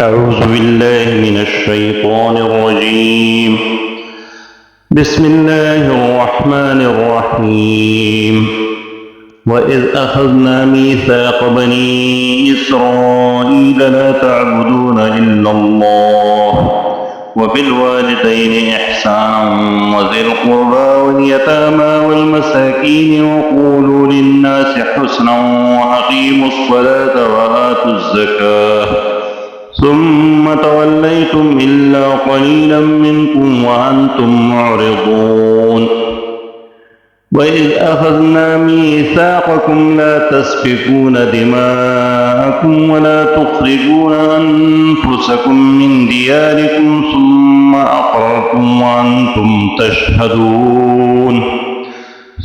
أعوذ بالله من الشيطان الرجيم. بسم الله الرحمن الرحيم. وإذ أخذنا ميثاق بني إسرائيل لا تعبدون إلا الله وبالوالدين إحسانا وذي القربى واليتامى والمساكين وقولوا للناس حسنا وأقيموا الصلاة وآتوا الزكاة ثم توليتم إلا قليلا منكم وأنتم معرضون. وإذ أخذنا ميثاقكم لا تسفكون دماءكم ولا تخرجون أنفسكم من دياركم ثم أقررتم وأنتم تشهدون.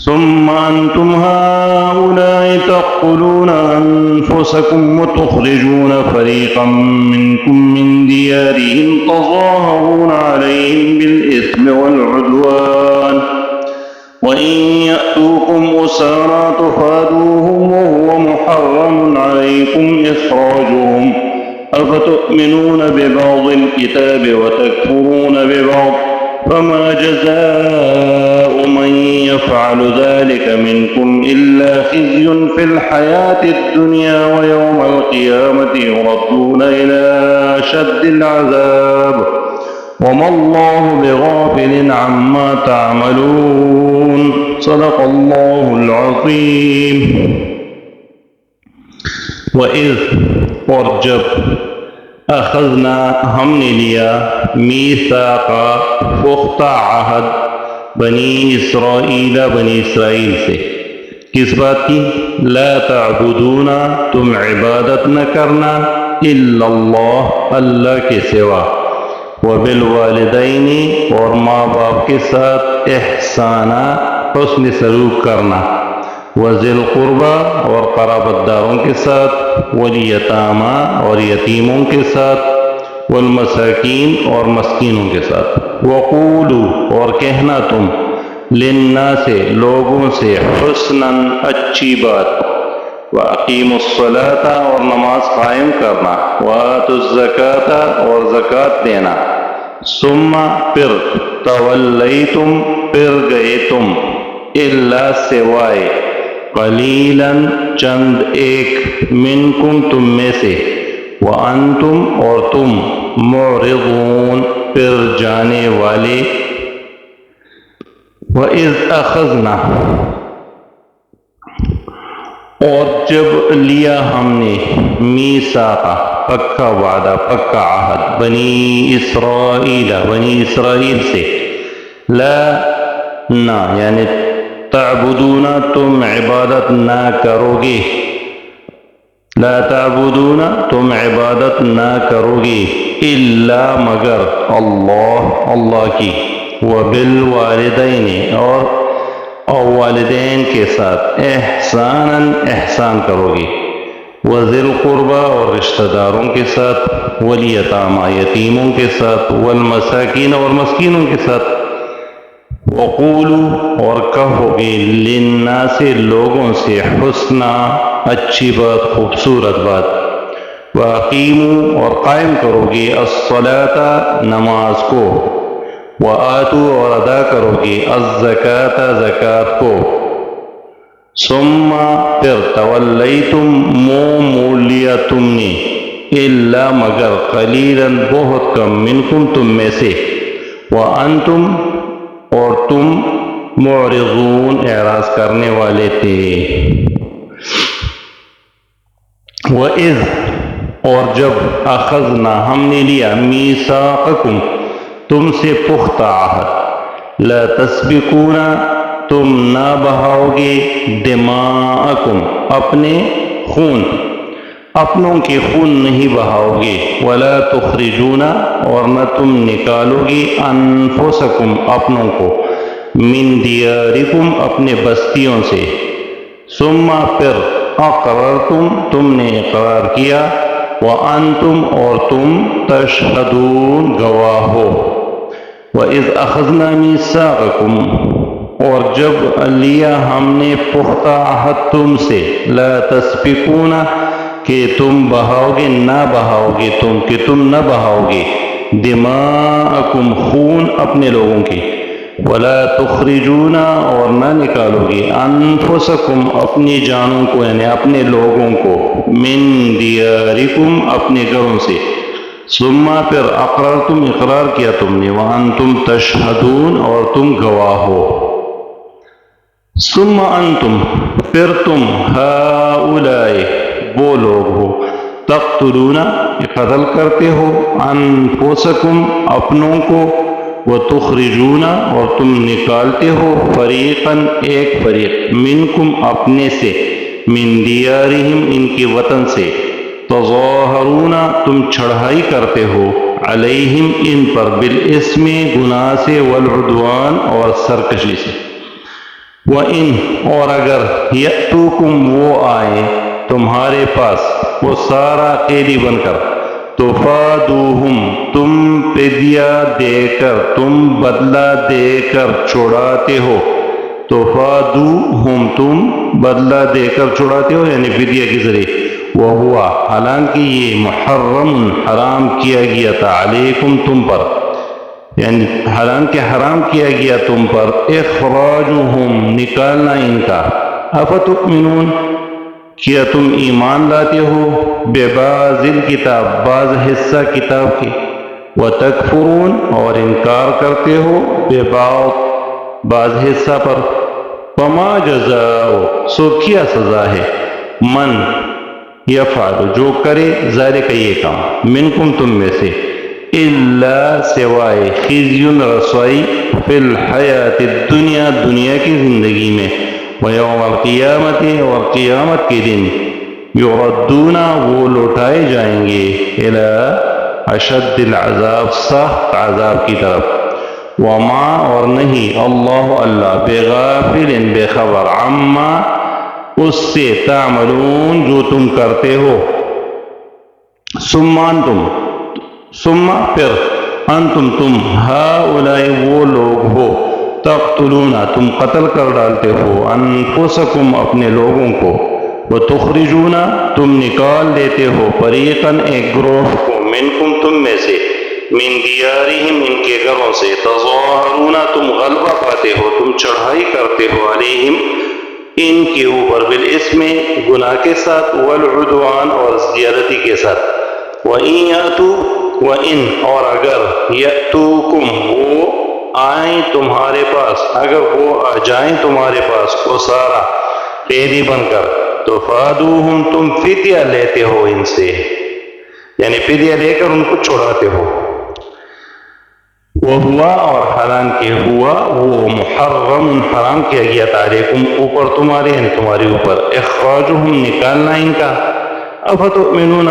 ثم أنتم هؤلاء تقتلون أنفسكم وتخرجون فريقا منكم من ديارهم تظاهرون عليهم بالإثم والعدوان وإن يأتوكم أسارى تفادوهم وهو محرم عليكم إخراجهم أفتؤمنون ببعض الكتاب وتكفرون ببعض فما جزاء من يفعل ذلك منكم إلا خزي في الحياة الدنيا ويوم القيامة يردون إلى أشد العذاب وما الله بغافل عما تعملون. صدق الله العظيم. وإذ اور جب اخذنا ہم نے لیا میثاق پختہ عہد بنی اسرائیل سے، کس بات کی؟ لا تعبدون تم عبادت نہ کرنا الا اللہ کے سوا، وبالوالدین اور ماں باپ کے ساتھ احسانا حسن سلوک کرنا، وذی القربى اور قرابت داروں کے ساتھ، والیتامى اور یتیموں کے ساتھ، والمساکین اور مسکینوں کے ساتھ، وقولوا اور کہنا تم، للناس لوگوں سے، حسنا اچھی بات، وَأَقِيمُوا الصَّلَاةَ اور نماز قائم کرنا، وَآتُوا الزَّكَاةَ اور زکوٰۃ دینا، ثم پھر تولیتم پھر گئے تم، الا سوائے، قلیلاً چند ایک، منکم تم میں سے، وانتم اور تم، معرضون پھر جانے والے. وَإِذْ أَخَذْنَا اور جب لیا ہم نے، میثاق پکا وعدہ پکا عہد، بنی اسرائیل سے، لا نہ یعنی تعبدون تم عبادت نہ کرو گے، لا تعبدون تم عبادت نہ کرو گے، الا مگر اللہ کی، وبالوالدین اور والدین کے ساتھ، احسانا احسان کرو گے، وذی القربى اور رشتہ داروں کے ساتھ، والیتامى یتیموں کے ساتھ، والمساکین اور مسکینوں کے ساتھ، وقولوا اور کہو گے، للناس لوگوں سے، حسنا اچھی بات، خوبصورت بات، واقیموا اور قائم کرو گے، الصلاۃ نماز کو، وآتوا اور ادا کرو گے، الزکاۃ زکوٰۃ کو، ثم پھر تولیتم موڑ لیا تم نے، الا مگر قلیلاً بہت کم، منکم تم میں سے، وانتم اور تم، معرضون اعراض کرنے والے تھے. وَإِذْ اور جب اخذنا ہم نے لیا، میثاقکم تم سے پختہ عہد، لا تسبقون تم نہ بہاؤ گے، دماءکم اپنے خون، اپنوں کے خون نہیں بہاؤ گے، ولا تخرجون اور نہ تم نکالو گے، انفسکم اپنوں کو، من دیارکم اپنے بستیوں سے، ثم پھر اقررتم تم نے اقرار کیا، وانتم اور تم، تشہدون گواہ ہو. وَإِذْ أَخَذْنَا مِيثَاقَكُمْ اور جب لیا ہم نے پختہ عہد تم سے، لا تسفکون کہ تم بہاؤ گے نہ بہاؤ گے تم کہ تم نہ بہاؤ گے دماءکم خون اپنے لوگوں کی ولا تخرجون اور نہ نکالو گے انفسکم اپنی جانوں کو یعنی اپنے لوگوں کو من دیارکم اپنے گھروں سے ثم پھر اقررتم اقرار کیا تم نے وانتم تشہدون اور تم گواہ ہو ثم انتم پھر تم ہؤلاء وہ لوگ ہو تقتلون قتل کرتے ہو انفسکم اپنوں کو وتخرجون اور تم نکالتے ہو فریقاً ایک فریق منکم اپنے سے من دیارہم ان کے وطن سے تظاہرون تم چڑھائی کرتے ہو علیہم ان پر بالاسم گناہ سے والعدوان اور سرکشی سے وَإِنْ اور اگر یأتوکم وہ آئے تمہارے پاس وہ سارا قیدی بن کر تفادوہم تم فدیہ دے کر تم بدلہ دے کر چھڑاتے ہو تفادوہم تم بدلہ دے کر چھڑاتے ہو یعنی فدیہ کے ذریعے وہوا حالانکہ یہ محرم حرام کیا گیا تھا علیکم تم پر یعنی حالانکہ حرام کیا گیا تم پر اخراجہم نکالنا ان کا افتؤمنون کیا تم ایمان لاتے ہو ببعض الکتاب بعض حصہ کتاب کے وتکفرون اور انکار کرتے ہو ببعض بعض حصہ پر فما جزاء سو کیا سزا ہے من یفعل جو کرے ذالک یہ کام منکم تم میں سے الا سوائے خزی رسوائی فی الحیات الدنیا دنیا کی زندگی میں ویوم القیامت اور قیامت کے دن یردون وہ لوٹائے جائیں گے الی اشد العذاب سخت عذاب کی طرف وما اور نہیں اللہ بغافل بے خبر عما اس سے تعملون جو تم کرتے ہو ثم پھر انتم تم ہؤلاء وہ لوگ ہو تقتلون تم قتل کر ڈالتے ہو انفسکم اپنے لوگوں کو وتخرجون تم نکال دیتے ہو فریقاً ایک گروہ کو منکم تم میں سے من دیارہم ان کے گھروں سے تظاہرون تم غلبہ پاتے ہو تم چڑھائی کرتے ہو علیہم ان کے اوپر بالاسم گناہ کے ساتھ والعدوان اور زیادتی کے ساتھ وَإِن يَأْتُوا وَإِن اور اگر یأتوکم وہ آئیں تمہارے پاس اگر وہ آ جائیں تمہارے پاس وہ سارا قیدی بن کر تو فادوہم تم فدیہ لیتے ہو ان سے یعنی فدیہ لے کر ان کو چھڑاتے ہو وہ ہوا اور حالانکہ ہوا وہ محرم حرام کیا گیا تھا علیکم اوپر تمہارے یعنی تمہارے اوپر اخراجہم نکالنا ان کا افتؤمنون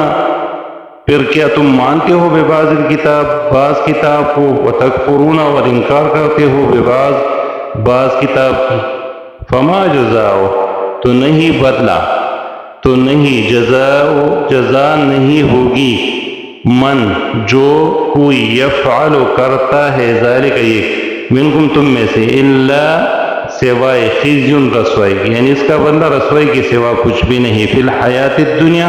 پھر کیا تم مانتے ہو ببعض الکتاب بعض کتاب کو وتکفرون اور انکار کرتے ہو ببعض بعض کتاب کی فما جزاء تو نہیں بدلہ تو نہیں جزا نہیں ہوگی من جو کوئی یفعل کرتا ہے ذالک یہ منکم تم میں سے الا سوائے خزی رسوائی یعنی اس کا بدلہ رسوائی کے سوا کچھ بھی نہیں فی الحیات الدنیا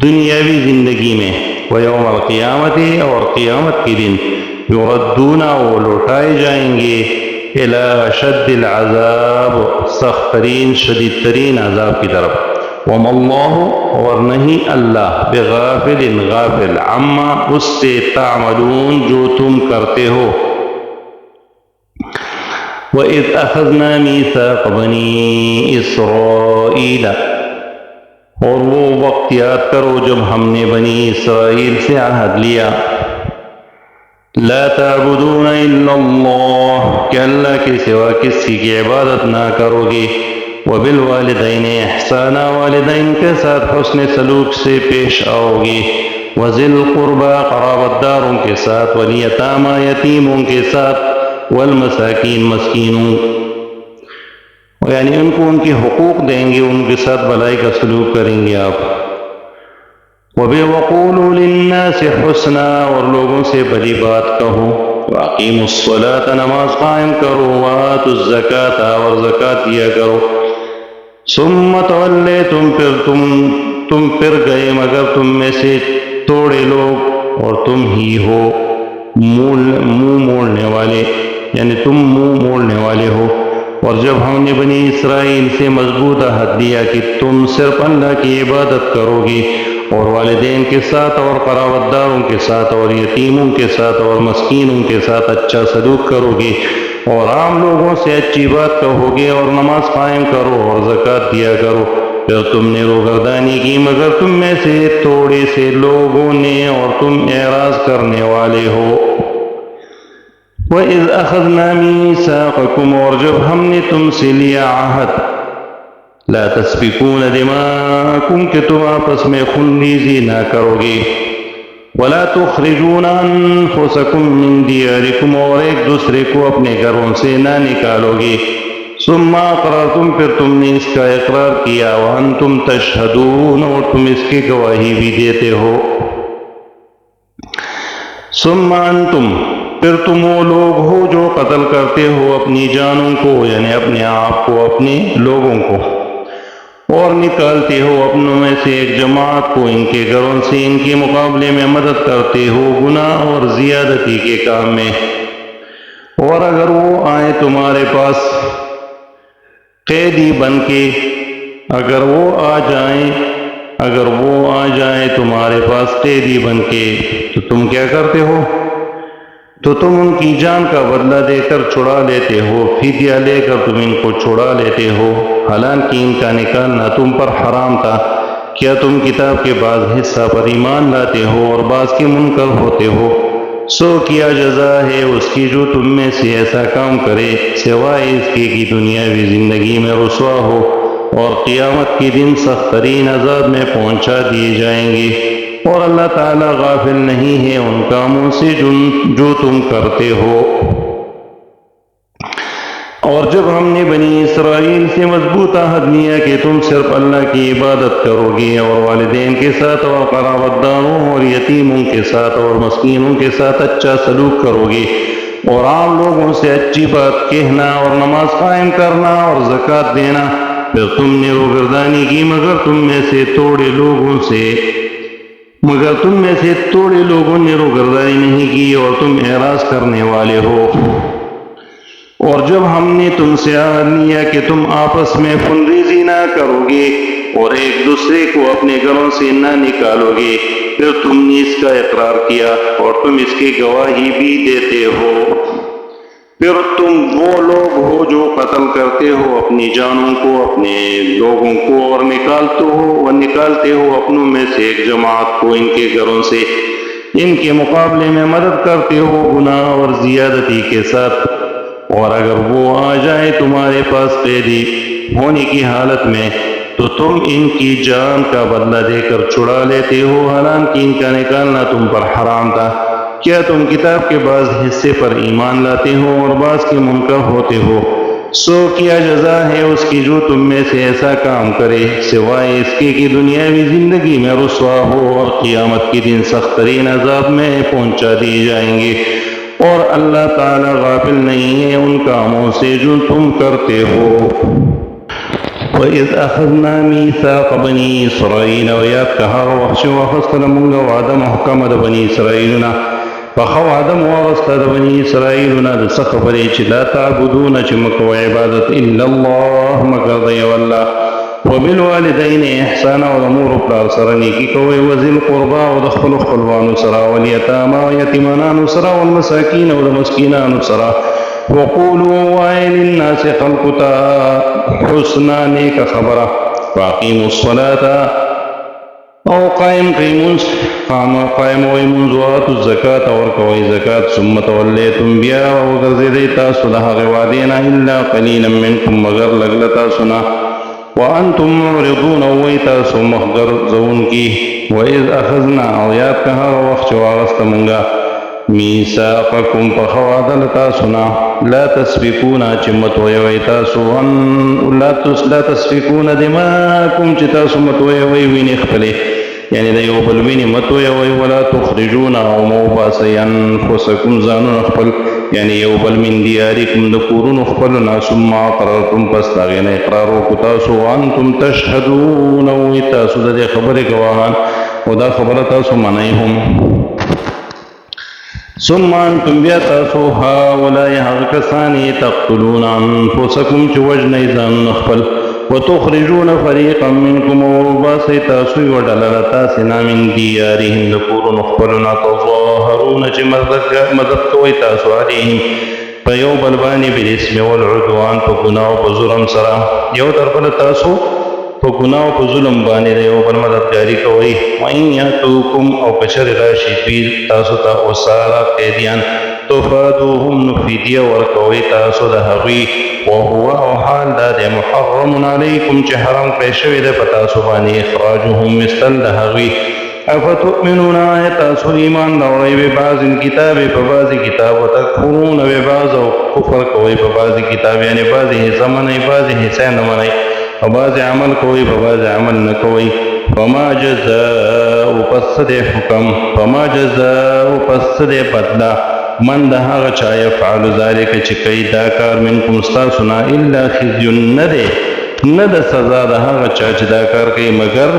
دنیاوی زندگی میں ویوم القیامت اور قیامت کے دن یردون وہ لوٹائے جائیں گے الی اشد العذاب سخت ترین شدید ترین عذاب کی طرف وما اللہ اور نہیں اللہ بغافل غافل عما اس سے تعملون جو تم کرتے ہو وَإِذْ أَخَذْنَا مِيثَاقَ بَنِي إِسْرَائِيلَ اور وہ وقت یاد کرو جب ہم نے بنی اسرائیل سے عہد لیا لا تعبدون الا اللہ کہ اللہ کے سوا کسی کی عبادت نہ کرو گے وبالوالدین احسانا والدین کے ساتھ حسن سلوک سے پیش آؤ گے وذی القربى قرابت داروں کے ساتھ والیتامی یتیموں کے ساتھ والمساکین مسکینوں یعنی ان کو ان کے حقوق دیں گے ان کے ساتھ بھلائی کا سلوک کریں گے آپ وَبِوَقُولُوا لِلنَّاسِ حُسْنًا اور لوگوں سے بھلی بات کہو وَأَقِيمُوا الصَّلَاةَ نماز قائم کرو وَآتُوا الزَّكَاةَ اور زکوٰۃ دیا کرو ثُمَّ تَوَلَّيْتُمْ پھر تم پھر گئے مگر تم میں سے توڑے لوگ اور تم ہی ہو منہ موڑنے والے، یعنی تم منہ موڑنے والے ہو۔ اور جب ہم نے بنی اسرائیل سے مضبوط عہد لیا کہ تم صرف اللہ کی عبادت کرو گے اور والدین کے ساتھ اور قرابت داروں کے ساتھ اور یتیموں کے ساتھ اور مسکینوں کے ساتھ اچھا سلوک کرو گے اور عام لوگوں سے اچھی بات کہو گے اور نماز قائم کرو اور زکوٰۃ دیا کرو، پھر تم نے روگردانی کی مگر تم میں سے تھوڑے سے لوگوں نے اور تم اعراض کرنے والے ہو۔ وَإِذْ أَخَذْنَا مِيثَاقَكُمْ، اور جب ہم نے تم سے لیا عہد، لا تسفكون دماءكم کہ تم آپس میں خون ریزی نہ کرو گے، ولا تخرجون انفسكم من دياركم، اور ایک دوسرے کو اپنے گھروں سے نہ نکالو گے، ثم اقررتم پھر تم نے اس کا اقرار کیا، وانتم تشہدون اور تم اس کی گواہی بھی دیتے ہو، ثم انتم پھر تم وہ لوگ ہو جو قتل کرتے ہو اپنی جانوں کو، یعنی اپنے آپ کو، اپنے لوگوں کو، اور نکالتے ہو اپنوں میں سے ایک جماعت کو ان کے گھروں سے، ان کے مقابلے میں مدد کرتے ہو گناہ اور زیادتی کے کام میں۔ اور اگر وہ آئیں تمہارے پاس قیدی بن کے، اگر وہ آ جائیں تمہارے پاس قیدی بن کے، تو تم کیا کرتے ہو؟ تو تم ان کی جان کا بدلہ دے کر چھڑا لیتے ہو، فدیہ لے کر تم ان کو چھڑا لیتے ہو، حالانکہ ان کا نکالنا تم پر حرام تھا۔ کیا تم کتاب کے بعض حصہ پر ایمان لاتے ہو اور بعض کے منکر ہوتے ہو؟ سو کیا جزا ہے اس کی جو تم میں سے ایسا کام کرے، سوائے اس کے کہ دنیاوی زندگی میں رسوا ہو اور قیامت کے دن سخت ترین عذاب میں پہنچا دیے جائیں گے۔ اور اللہ تعالیٰ غافل نہیں ہے ان کاموں سے جو تم کرتے ہو۔ اور جب ہم نے بنی اسرائیل سے مضبوط عہد لیا کہ تم صرف اللہ کی عبادت کرو گے اور والدین کے ساتھ اور قرابت داروں اور یتیموں کے ساتھ اور مسکینوں کے ساتھ اچھا سلوک کرو گے اور عام لوگوں سے اچھی بات کہنا اور نماز قائم کرنا اور زکوٰۃ دینا، پھر تم نے روگردانی کی مگر تم میں سے تھوڑے لوگوں نے روگردانی نہیں کی اور تم اعراض کرنے والے ہو۔ اور جب ہم نے تم سے عہد لیا کہ تم آپس میں خون ریزی نہ کرو گے اور ایک دوسرے کو اپنے گھروں سے نہ نکالو گے، پھر تم نے اس کا اقرار کیا اور تم اس کی گواہی بھی دیتے ہو، پھر تم وہ لوگ ہو جو قتل کرتے ہو اپنی جانوں کو، اپنے لوگوں کو، اور نکالتے ہو اپنوں میں سے ایک جماعت کو ان کے گھروں سے، ان کے مقابلے میں مدد کرتے ہو گناہ اور زیادتی کے ساتھ۔ اور اگر وہ آ جائیں تمہارے پاس قیدی ہونے کی حالت میں، تو تم ان کی جان کا بدلہ دے کر چھڑا لیتے ہو، حالانکہ ان کا نکالنا تم پر حرام تھا۔ کیا تم کتاب کے بعض حصے پر ایمان لاتے ہو اور بعض کے منکر ہوتے ہو؟ سو کیا جزا ہے اس کی جو تم میں سے ایسا کام کرے، سوائے اس کے کہ دنیاوی زندگی میں رسوا ہو اور قیامت کے دن سخت ترین عذاب میں پہنچا دیے جائیں گے۔ اور اللہ تعالیٰ غافل نہیں ہے ان کاموں سے جو تم کرتے ہو۔ وَإِذْ أَخَذْنَا مِيثَاقَ بَنِي إِسْرَائِيلَ وَيَاد کہا وحش وَخَسْتَ لَمُنْگَ وَعَدَ مُحْكَمَ بَنِي إِسْرَائِيلُنَا فَخَوْ عَدَمُ وَغَسْتَ بَنِي إِسْرَائِيلُنَا دَسَخَبَرِي چِ لا تعبدون چمک و عبادت إِلَّا اللَّهُ مگر دی واللہ، وبالوالدین احسانا والامور پلار سرنی کی کوئی وذی القربا ودخل خلوان سرا والیتاما یتیمانان سرا والمساکین والمسکینان سرا وقولوا وائل للناس خلقتا حسنا نیک خبرہ واقیموا الصلاة او قائم وی منزوات الزکاة اور کوئی زکاة ثم تولیتم بیا وغرزیتا صلح غوادینا الا قلیلا منکم مگر لگلتا سنا وانتم معرضون ویتاسو محضر زون کی وَإِذْ أَخَذْنَا اویاد کہا وقت واغست منگا میثاقکم پخوادلتا سنا لا تسفکون چمت ویتاسو لا تسفکون دماءکم چتاسو متوی وین اخفلے، یعنی دیو بلوین متوی ولا تخرجون او موباسی انفسکم زانون اخفل، یعنی یو بل من دیارکم د کورونو خپلنا ثم اقررتم پس هغې نه اقرار وکړو تاسو وانتم تشهدون او تاسو د دې خبرې گواهان او دا خبره تاسو منئ هم ثم انتم بیا تاسو هؤلاء هغه کسان تقتلون انفسکم چې وژنئ ځانونه خپل وتخرجون فريقا منكم وباسي تاسو وډله تاسې نه من دیارهم د کورونو خپلنا تظاهرون چې مدد کوئ تاسو علیهم په یو بل باندې بالاسم والعدوان په ګناه او په ظلم سره یو تر بله تاسو په ګناه او په ظلم باندې د یو بل مددګاري کوئ وان یاتوکم او که چېرې راشي دوی تاسو ته اسارا قیدیان تفادوهم نو فدیه ورکوئ تاسو د هغوی وهو او حال دا د محرم علیکم چې حرام کړی شوی دی په تاسو باندې اخراجهم ویستل د هغوی افتؤمنون آیا تاسو ایمان راوړئ ببعض الکتاب په بعضې کتاب وتکفرون ببعض او کفر کوئ په بعضې کتاب یعنې بعضې حصه منئ بعضې حصه نه منئ او بعضې عمل کوئ په بعضې عمل نه کوئ فما جزاء پس د حکم فما جزاء پس د بدله من د هغه چا یفعل ذلک چې کوي دا کار منکم ستاسو نه الا خزي نه د سزا د هغه چا چې دا کار کوي مگر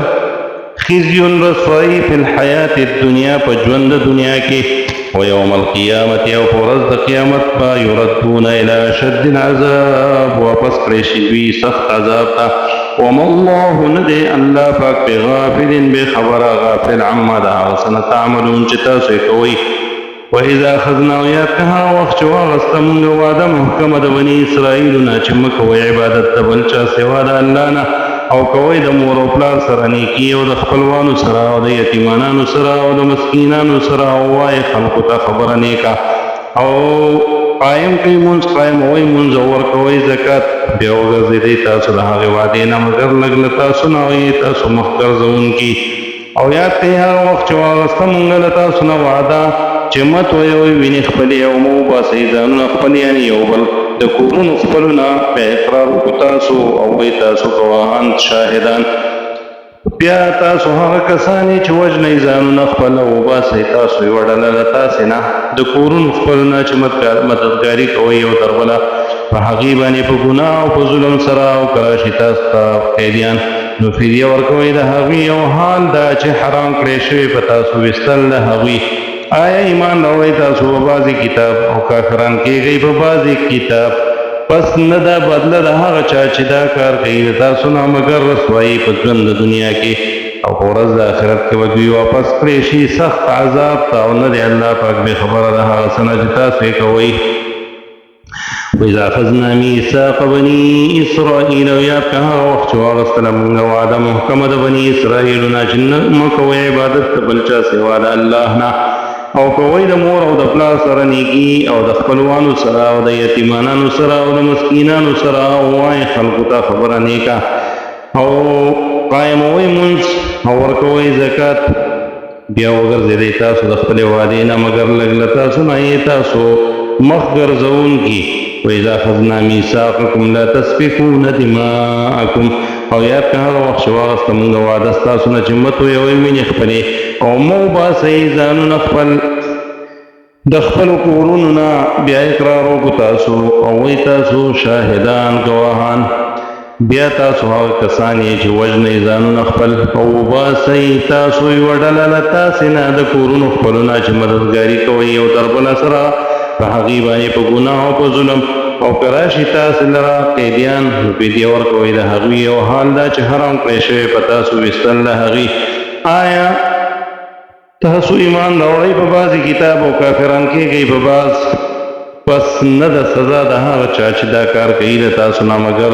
خزي رسوایی فی الحیات الدنیا په ژوند د دنیا کې و یوم القیامت او په ورځ د قیامت به یردون الی اشد العذاب واپس کړی شي دوی سخت عذاب ته وما الله نه دی الله پاک بغافل بخبره غافل عما د هغه څه نه تعملون چې تاسو یې کوئ وإذا أخذنا وياكها وقت واغستمون وعدا محكمة بني إسرائيل چې مکوئ عبادت د بل چا سوا د الله نه او کوئ د مور او پلار سره نیکي او د خپلوانو سره او د یتیمانانو سره او د مسکینانو سره او وایي خلکو ته خبره نیکه او قایم کوئ مونځ قایموئ مونځ او ورکوئ زکات بیا وګرځېدئ تاسو د هغې وعدې نه مګر لږ له تاسو نه او تاسو مخ ګرځوونکي او یاد کړئ هغه وخت چې واغسته مونږ له تاسو نه وعده چې مت ویوئ وینې خپلې او مه وباسئ ځانونه خپل یعنې یو بل د کورونو خپلو نه بیا اقرار وکړو تاسو او وایي تاسو ګواهان شاهدان بیا تاسو هغه کسان چې وژنئ ځانونه خپل او وباسئ تاسو یوه ډله له تاسې نه د کورونو خپلو نه چې مددګاري کوئ یو تر بله په هغې باندې په ګناه او په ظلم سره او که راشي تاسو ته قیدیان نو فدیه ورکوئ د هغوی او حال دا چې حرام کړی شوي په تاسو ویستل د هغوی آیا ایمان راوړئ تاسو په بعضې کتاب او کافران کېږئ په بعضې کتاب پس نه دا بدله د هغه چا چې دا کار کوي د تاسو نه مګر رسوایي په ژوند د دنیا کې او په ورځ د آخرت کې به دوی واپس کړی شي سخت عذاب ته او نه دی الله پاک بې خبره د هغه څه نه چې تاسو یې کوئ وإذا أخذنا ميثاق بني إسرائيل ويا كها وقت واغسل من وعد محكمة بني إسرائيل ناجن مكوي عبادت بلچا سوا د الله نه او کوي د مور او د پلار سره نیکی او د خپلوانو سره او د یتیمانانو سره او د مسکینانو سره او وای خلقو ته خبره نیکا او قایموي مونځ او ورکوي زکات بیا وګرځېدئ تاسو د خپلې وعدې نه مګر لږ له تاسو نه یې تاسو مخ ګرځوونکي وإذا أخذنا ميثاقكم لا تسفكون دماءكم او یاد که هغه وخت چې واغسته مونږ وعده ستاسو نه چې مت ویوئ وینې خپلې او مه وباسئ ځانونه خپل د خپلو کورونو نه بیا اقرار وکړو تاسو او وایي تاسو شاهدان ګواهان بیا تاسو هغه کسان یې چې وژنئ ځانونه خپل او وباسئ تاسو یوه ډله له تاسې نه د کورونو خپلو نه چې مددګاري کوئ یو تر بله سره په هغې باندې په ګناه او په ظلم او که راشي تاسې لره قیدیان نو فدیه ورکوئ د هغوی او حال دا چې حرام کړی شوی په تاسو ویستل د هغې آیا تاسو ایمان راوړئ په بعضې کتاب او کافران کېږئ په بعض پس نه د سزا د هغه چا چې دا کار کوي د تاسو نه مګر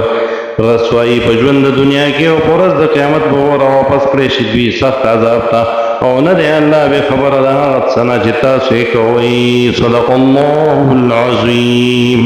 رسوایي په ژوند د دنیا کې او په ورځ د قیامت به واپس کړی شي دوی سخت عذاب ته او نه دی الله بې خبره د هغه څه نه چې تاسو یې کوئ صدق الله العظیم